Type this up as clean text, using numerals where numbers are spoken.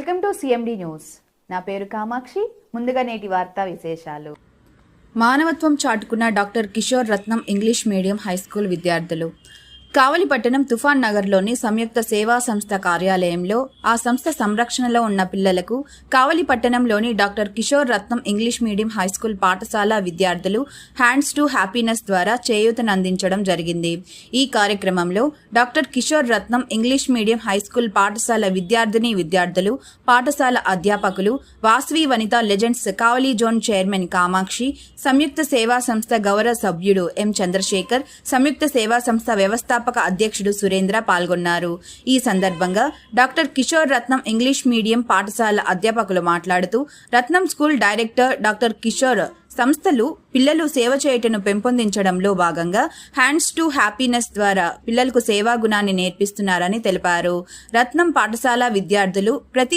Welcome to CMD news. నా పేరు కామాక్షి. ముందుగా నేటి వార్తా విశేషాలు. మానవత్వం చాటుకున్న డాక్టర్ కిషోర్ రత్నం ఇంగ్లీష్ మీడియం హైస్కూల్ విద్యార్థులు. కావలిపట్టణం తుఫాన్ నగర్లోని సంయుక్త సేవా సంస్థ కార్యాలయంలో ఆ సంస్థ సంరక్షణలో ఉన్న పిల్లలకు కావలిపట్టణంలోని డాక్టర్ కిషోర్ రత్నం ఇంగ్లీష్ మీడియం హైస్కూల్ పాఠశాల విద్యార్థులు హ్యాండ్స్ టు హ్యాపీనెస్ ద్వారా చేయూతనందించడం జరిగింది. ఈ కార్యక్రమంలో డాక్టర్ కిషోర్ రత్నం ఇంగ్లీష్ మీడియం హైస్కూల్ పాఠశాల విద్యార్థులు, పాఠశాల అధ్యాపకులు, వాస్వి వనిత లెజెండ్స్ కావలి జోన్ చైర్మన్ కామాక్షి, సంయుక్త సేవా సంస్థ గౌరవ సభ్యుడు ఎం చంద్రశేఖర్, సంయుక్త సేవా సంస్థ వ్యవస్థాపక అధ్యక్షుడు సురేంద్ర పాల్గొన్నారు. ఈ సందర్భంగా డాక్టర్ కిషోర్ రత్నం ఇంగ్లీష్ మీడియం పాఠశాల అధ్యాపకులు మాట్లాడుతూ, రత్నం స్కూల్ డైరెక్టర్ డాక్టర్ కిషోర్ సంస్థలు పిల్లలు సేవ చేయటను పెంపొందించడంలో భాగంగా హ్యాండ్స్ టు హ్యాపీనెస్ ద్వారా పిల్లలకు సేవా గుణాన్ని నేర్పిస్తున్నారని తెలిపారు. రత్నం పాఠశాల విద్యార్థులు ప్రతి